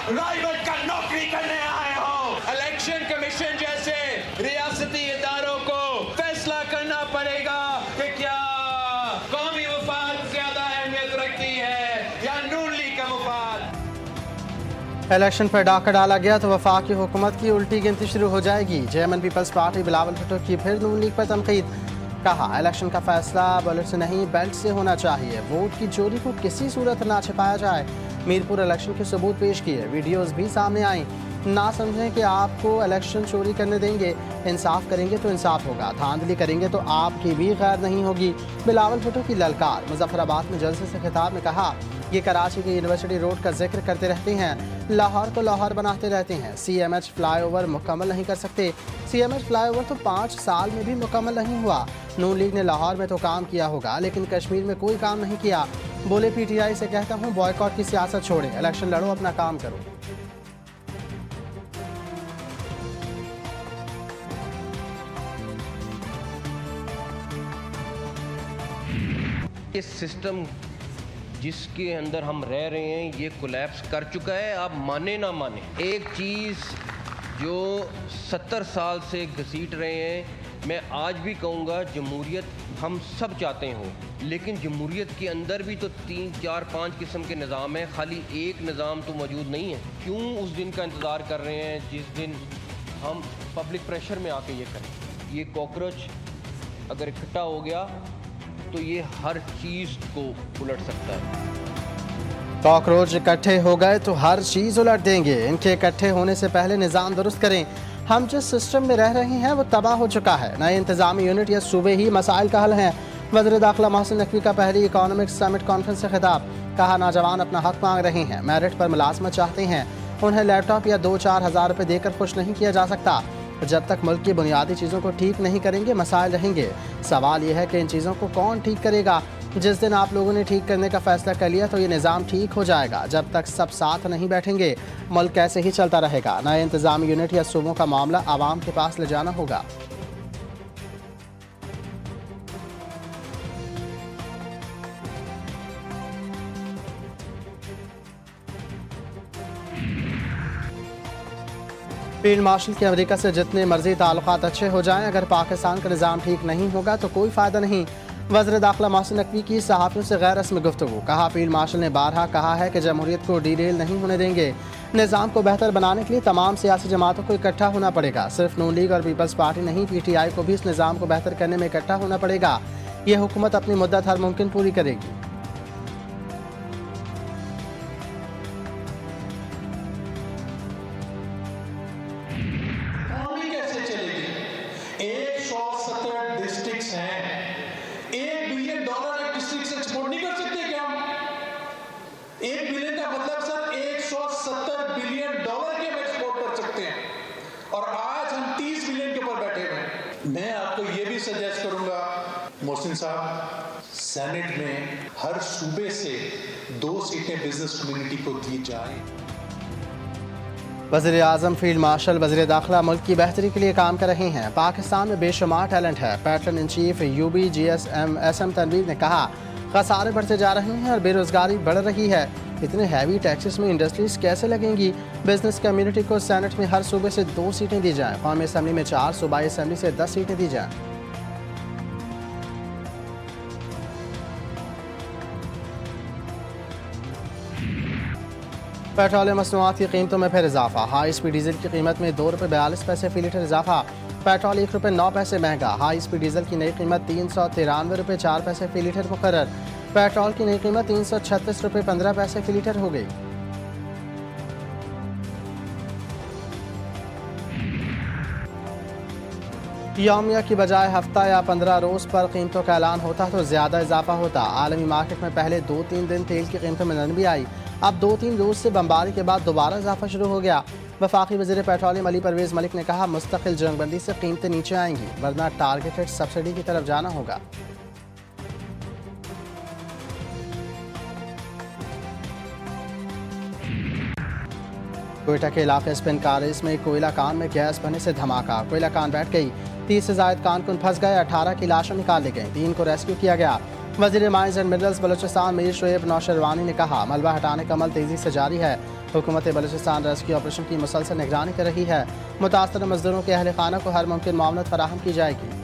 Private का नौकरी करने आए हो। इलेक्शन कमीशन जैसे रियासती इदारों को फैसला करना पड़ेगा कि क्या कौमी मुफाद ज्यादा अहमियत रखती है या नून लीग का मुफाद। इलेक्शन पर डाका डाला गया तो वफाकी हुकूमत की उल्टी गिनती शुरू हो जाएगी। जेएमएन पीपल्स पार्टी बिलावल भुट्टो की फिर नून लीग पर तनकीद। कहा इलेक्शन का फैसला बुलेट से नहीं बेल्ट से होना चाहिए। वोट की चोरी को किसी सूरत ना छिपाया जाए। मीरपुर इलेक्शन के सबूत पेश किए, वीडियोस भी सामने आई। ना समझें कि आपको इलेक्शन चोरी करने देंगे। इंसाफ करेंगे तो इंसाफ होगा, धांधली करेंगे तो आपकी भी खैर नहीं होगी। बिलावल भुट्टो की ललकार। मुजफ्फराबाद में जलसे से खिताब में कहा, ये कराची के यूनिवर्सिटी रोड का जिक्र करते रहते हैं, लाहौर को लाहौर बनाते रहते हैं। सीएमएच फ्लाईओवर मुकम्मल नहीं कर सकते। सीएमएच फ्लाईओवर तो 5 साल में भी मुकम्मल नहीं हुआ। नून लीग ने लाहौर में तो काम किया होगा, लेकिन कश्मीर में कोई काम नहीं किया। बोले पीटीआई से कहता हूँ बॉयकॉट की सियासत छोड़े, इलेक्शन लड़ो, अपना काम करो। ये सिस्टम जिसके अंदर हम रह रहे हैं ये कोलैप्स कर चुका है। आप माने ना माने, एक चीज़ जो 70 साल से घसीट रहे हैं, मैं आज भी कहूँगा जमहूरियत हम सब चाहते हो, लेकिन जमहूरियत के अंदर भी तो 3, 4, 5 किस्म के निज़ाम हैं, खाली एक निज़ाम तो मौजूद नहीं है। क्यों उस दिन का इंतज़ार कर रहे हैं जिस दिन हम पब्लिक प्रेशर में आके ये करें? ये कॉकरोच अगर इकट्ठा हो गया तो ये हर चीज़ को उलट सकता है। कॉकरोच इकट्ठे हो गए तो हर चीज़ उलट देंगे। इनके इकट्ठे होने से पहले निज़ाम दुरुस्त करें। हम जिस सिस्टम में रह रहे हैं वो तबाह हो चुका है। नए इंतजामी यूनिट या सूबे ही मसाइल का हल हैं। वज़ीर दाखिला मोहसिन नकवी का पहली इकोनॉमिक समिट कॉन्फ्रेंस से खिताब। कहा नौजवान अपना हक मांग रहे हैं, मेरिट पर मुलाजमत चाहते हैं। उन्हें लैपटॉप या 2-4 हज़ार रुपये देकर खुश नहीं किया जा सकता। जब तक मुल्क की बुनियादी चीज़ों को ठीक नहीं करेंगे मसाइल रहेंगे। सवाल यह है कि इन चीज़ों को कौन ठीक करेगा। जिस दिन आप लोगों ने ठीक करने का फैसला कर लिया तो ये निज़ाम ठीक हो जाएगा। जब तक सब साथ नहीं बैठेंगे मुल्क कैसे ही चलता रहेगा। नए इंतजामी यूनिट या सूबों का मामला आवाम के पास ले जाना होगा। फील्ड मार्शल के अमेरिका से जितने मर्जी ताल्लुकात अच्छे हो जाएं, अगर पाकिस्तान का निज़ाम ठीक नहीं होगा तो कोई फ़ायदा नहीं। वज़ीर दाखिला मोहसिन नकवी की सहाफ़ियों से गैर रस्मी गुफ्तगू। कहा फील्ड मार्शल ने बारहा कहा है कि जमहूरियत को डीरेल नहीं होने देंगे। निज़ाम को बेहतर बनाने के लिए तमाम सियासी जमातों को इकट्ठा होना पड़ेगा। सिर्फ नून लीग और पीपल्स पार्टी नहीं, पीटीआई को भी इस निज़ाम को बेहतर करने में इकट्ठा होना पड़ेगा। ये हुकूमत अपनी मुद्दत हर मुमकिन पूरी करेगी। मैं आपको ये भी सजेस्ट करूंगा मोहसिन साहब, सेनेट में हर सूबे से 2 सीटें बिजनेस कम्युनिटी को दी जाएं। वज़ीर आज़म, फील्ड मार्शल, वज़ीर दाखिला मुल्क की बेहतरी के लिए काम कर रहे हैं। पाकिस्तान में बेशुमार टैलेंट है। Patron in chief UB GSM SM Tanveer ने कहा खसारे बढ़ते जा रहे हैं और बेरोज़गारी बढ़ रही है। इतने हैवी टैक्सेस में इंडस्ट्रीज कैसे लगेंगी। बिजनेस कम्युनिटी को सेनेट में हर सूबे से 2 सीटें दी जाएं। कौमी असम्बली में 4, सूबाई असम्बली से 10 सीटें दी जाएं। पेट्रोलियम मसनूआत की कीमतों में फिर इजाफा। हाई स्पीड डीजल की कीमत में ₹2.42 फी लीटर इजाफा। पेट्रोल ₹1.09 महंगा। हाई स्पीड डीजल की नई कीमत ₹393.04 फी लीटर मुकर्रर। पेट्रोल की नई कीमत ₹336.15 फी लीटर हो गई। यौमिया की बजाय हफ्ता या 15 रोज़ पर कीमतों का ऐलान होता तो ज़्यादा इजाफा होता। आलमी मार्केट में पहले 2-3 दिन तेल की कीमतों में नरमी आई। अब 2-3 रोज़ से बमबारी के बाद दोबारा इजाफा शुरू हो गया। वफाकी वज़ीर पेट्रोलियम अली परवेज़ मलिक ने कहा मुस्तकिल जंगबंदी से कीमतें नीचे आएंगी, वरना टारगेटेड सब्सिडी की तरफ जाना होगा। कोयटा के इलाके स्पिन कारेज में कोयला कान में गैस भरने से धमाका। कोयला कान बैठ गई। 30 से ज़ायद कानकुन फंस गए। 18 की लाशें निकाल ली गईं। 3 को रेस्क्यू किया गया। वज़ीर mines and minerals Balochistan Mir Shoaib Naushirwani ने कहा मलबा हटाने का अमल तेज़ी से जारी है। हुकूमत बलूचिस्तान रेस्क्यू ऑपरेशन की मुसलसल निगरानी कर रही है। मुतासर मजदूरों के अहल खाना को हर मुमकिन मामलत फराहम की जाएगी।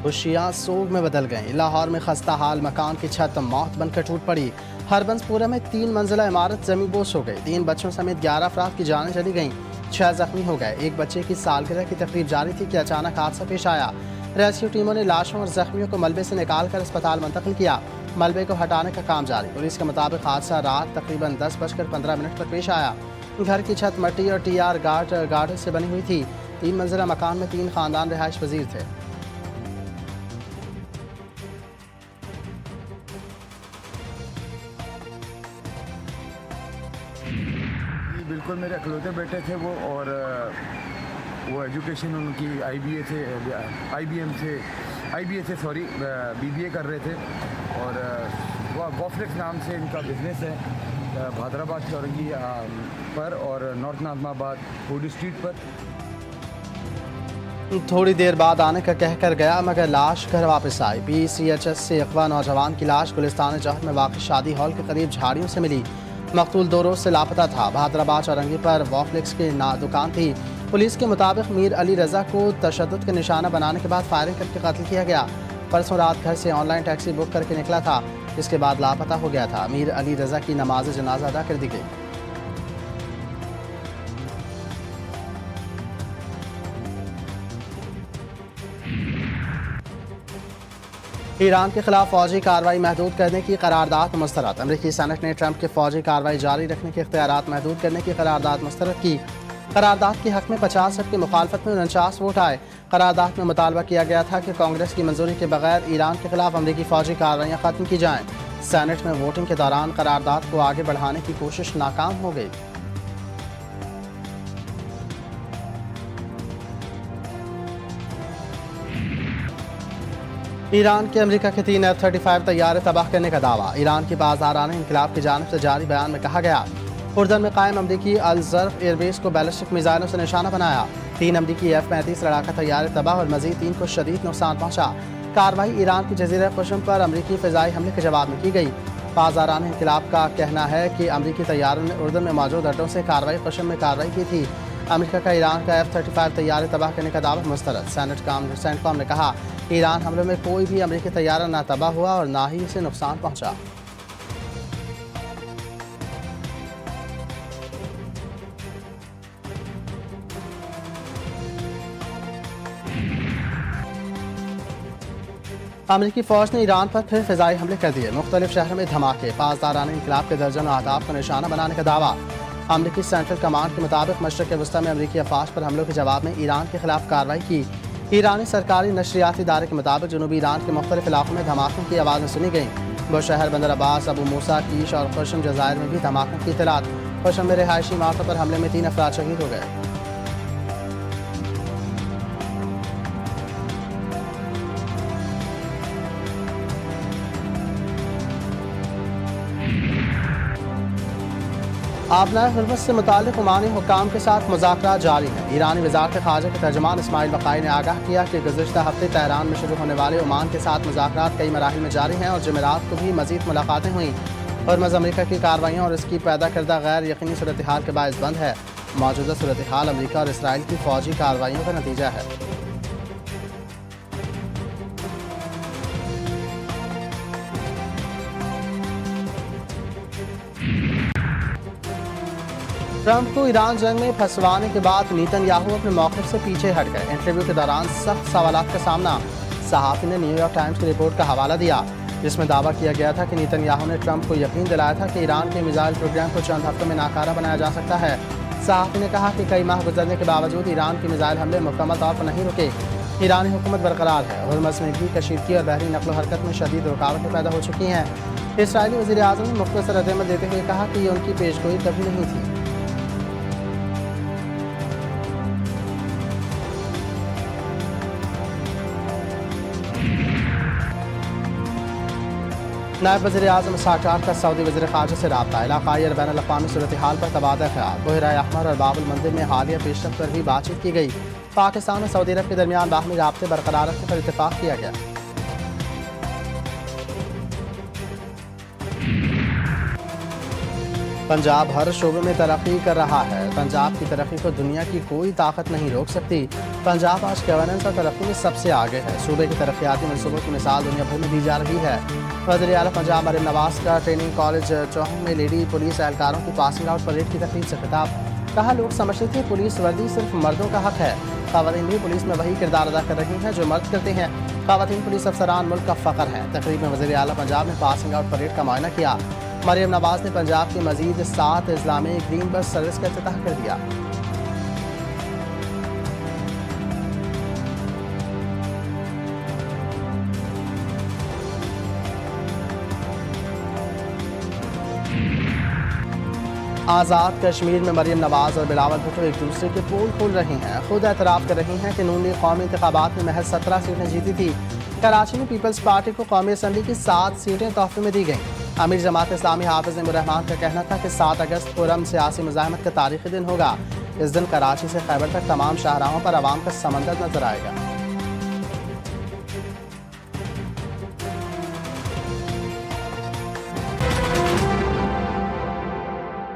खुशियाँ सोग में बदल गईं। लाहौर में खस्ता हाल मकान की छत मौत बनकर टूट पड़ी। हरबंसपुरा में 3 मंजिला इमारत जमींबोस हो गई। 3 बच्चों समेत 11 अफराद की जानें चली गईं, 6 जख्मी हो गए। एक बच्चे की सालगिरह की तकरीब जारी थी कि अचानक हादसा पेश आया। रेस्क्यू टीमों ने लाशों और जख्मियों को मलबे से निकालकर अस्पताल मुंतकिल किया। मलबे को हटाने का काम जारी। पुलिस के मुताबिक हादसा रात तकरीबन 10:15 पर पेश आया। घर की छत मट्टी और TR गार्डर से बनी हुई थी। 3 मंजिला मकान में 3 खानदान रिहाइश पजीर थे। बिल्कुल मेरे अकलौते बेटे थे वो, और वो एजुकेशन उनकी IBA से BBA कर रहे थे, और वो वॉफ्लेक्स नाम से इनका बिजनेस है भादराबाद चौरंगी पर और नॉर्थ नाजमाबाद हुडी स्ट्रीट पर। थोड़ी देर बाद आने का कहकर गया मगर लाश घर वापस आई। PCHS से अगवा नौजवान की लाश गुलिस्तान जहर में वाक़ शादी हॉल के करीब झाड़ियों से मिली। मकतूल 2 रोज से लापता था। भादराबाद चौरंगी पर वॉफ्लिक्स की दुकान थी। पुलिस के मुताबिक मीर अली रजा को तशद्दुद के निशाना बनाने के बाद फायरिंग करके कत्ल किया गया। परसों रात घर से ऑनलाइन टैक्सी बुक करके निकला था, इसके बाद लापता हो गया था। मीर अली रजा की नमाज जनाजा अदा कर दी गई। ईरान के खिलाफ फौजी कार्रवाई महदूद करने की करारदाद मुस्तरद। अमरीकी सेनेट ने ट्रंप के फौजी कार्रवाई जारी रखने के इख्तियारात महदूद करने की करारदाद मुस्तरद की। करारदाद के हक में 50 वोट की मुखालफत में 49 वोट आए। करारदाद में मुतालबा किया गया था कि कांग्रेस की मंजूरी के बगैर ईरान के खिलाफ अमरीकी फौजी कार्रवाइयाँ खत्म की जाएँ। सेनेट में वोटिंग के दौरान करारदाद को आगे बढ़ाने की कोशिश नाकाम हो गई। ईरान के अमेरिका के 3 F-35 तैयारे तबाह करने का दावा। ईरान की बाज़ाराना इनकलाब की जानिब से जारी बयान में कहा गया, उर्दन में कायम अमरीकी अल-ज़र्फ एयरबेस को बैलिस्टिक मिसाइलों से निशाना बनाया। 3 अमरीकी F-35 लड़ाका तैयारे तबाह और मजीद 3 को शदीद नुकसान पहुंचा। कार्रवाई ईरान की जज़ीरा क़ुश्म पर अमरीकी फ़िज़ाई हमले के जवाब में की गई। बाज़ाराना इनकलाब का कहना है कि अमरीकी तैयारों ने उर्दन में मौजूद अड्डों से कार्रवाई क़ुश्म में कार्रवाई की थी। अमेरिका का ईरान का F-35 तैयारे तबाह करने का दावा मुस्तरद। सेंटकॉम ने कहा, ईरान हमलों में कोई भी अमेरिकी तैयारा ना तबाह हुआ और ना ही इसे नुकसान पहुंचा। अमेरिकी फ़ौज ने ईरान पर फिर फ़िज़ाई हमले कर दिए। मुख्तलिफ शहरों में धमाके। पासदाराना इनकलाब के दर्जनों अहदाफ को निशाना बनाने का दावा। अमेरिकी सेंट्रल कमांड के मुताबिक मशरक़ वस्ती में अमेरिकी अफवाज पर हमलों के जवाब में ईरान के खिलाफ कार्रवाई की। ईरानी सरकारी नशरियाती इदारे के मुताबिक जनूबी ईरान के मुख्तलिफ इलाकों में धमाकों की आवाज़ें सुनी गईं। बुशहर, बंदर अब्बास, अबू मूसा, कीश और खुशम जज़ायर में भी धमाकों की इत्तलात। खुशम में रिहायशी इमारतों पर हमले में 3 अफराद शहीद हो गए। आबनाए हुर्मुज़ से मुताल्लिक़ ओमानी हुक्काम के साथ मुज़ाकरात जारी हैं। ईरानी वज़ारत ख़ारजा के तर्जुमान इस्माइल बक़ाई ने आगाह किया कि गुज़िश्ता हफ्ते तेहरान में शुरू होने वाले ओमान के साथ मुज़ाकरात कई मराहिल में जारी हैं और जुमेरात को भी मज़ीद मुलाकातें हुईं। हुर्मुज़ अमरीका की कार्रवाइयों और इसकी पैदा करदा गैर यकीनी सूरत हाल के बायस बंद है। मौजूदा सूरत हाल अमरीका और इसराइल की फ़ौजी कार्रवाइयों का नतीजा है। ट्रंप को ईरान जंग में फंसवाने के बाद नेतन्याहू अपने मौक़िफ़ से पीछे हट गए। इंटरव्यू के दौरान सख्त सवालात का सामना। सहाफ़ी ने न्यूयॉर्क टाइम्स की रिपोर्ट का हवाला दिया, जिसमें दावा किया गया था कि नेतन्याहू ने ट्रंप को यकीन दिलाया था कि ईरान के मिसाइल प्रोग्राम को चंद हफ्तों में नाकारा बनाया जा सकता है। सहाफ़ी ने कहा कि कई माह गुजरने के बावजूद ईरान के मिसाइल हमले मुकम्मल तौर पर नहीं रुके। ईरानी हुकूमत बरकरार है। हुर्मुज़ में भी कशीदगी और बहरी नक़्ल हरकत में शदीद रुकावटें पैदा हो चुकी हैं। इसराइली वज़ीर आज़म ने मुख्तसर रद्द-ए-अमल देते हुए कहा कि ये उनकी पेशगोई कभी नहीं थी। नायब वज़ीर आज़म साकार का सऊदी वज़ीर ख़ारजा से रब्ता। इलाक़ाई और बैनुल-अक़वामी सूरत हाल पर तबादला ख़याल। बहरा अहमर और बाब-उल-मंदिब में हालिया पेशरफ़्त पर भी बातचीत की गई। पाकिस्तान और सऊदी अरब के दरमियान बाहमी राब्ते बरकरार रखने पर इत्तेफाक किया गया। पंजाब हर शोबे में तरक्की कर रहा है। पंजाब की तरक्की को दुनिया की कोई ताकत नहीं रोक सकती। पंजाब आज गवर्नेंस और तरक्की में सबसे आगे है। सूबे के तरक्याती मनसूबों की मिसाल दुनिया भर में दी जा रही है। वज़ीर आला पंजाब मरियम नवाज का ट्रेनिंग कॉलेज चौहान में लेडी पुलिस एहलकारों की पासिंग आउट परेड की तकरीब से खिताब। कहा, लोग समझते थे पुलिस वर्दी सिर्फ मर्दों का हक है। ख़वातीन भी पुलिस में वही किरदार अदा कर रही हैं जो मर्द करते हैं। ख़वातीन पुलिस अफसरान मुल्क का फ़ख्र है। तकरीब में वज़ीर आला पंजाब ने पासिंग आउट परेड का मुआयना किया। मरियम नवाज ने पंजाब की मजीद 7 अजला में ग्रीन बस सर्विस का इफ्तिताह कर दिया। आज़ाद कश्मीर में मरियम नवाज और बिलावल भुट्टो एक दूसरे के पोल खोल रहे हैं। खुद एतराफ़ कर रही हैं कि नून लीग कौमी इंतखाबात में महज 17 सीटें जीती थी। कराची में पीपल्स पार्टी को कौमी असम्बली की 7 सीटें तोहफे में दी गईं। अमीर जमात इस्लामी हाफिज़ रहमान का कहना था कि 7 अगस्त पुरम सियासी मुज़ाहमत का तारीख़ी दिन होगा। इस दिन कराची से खैबर तक तमाम शाहराहों पर आवाम का समंदर नजर आएगा।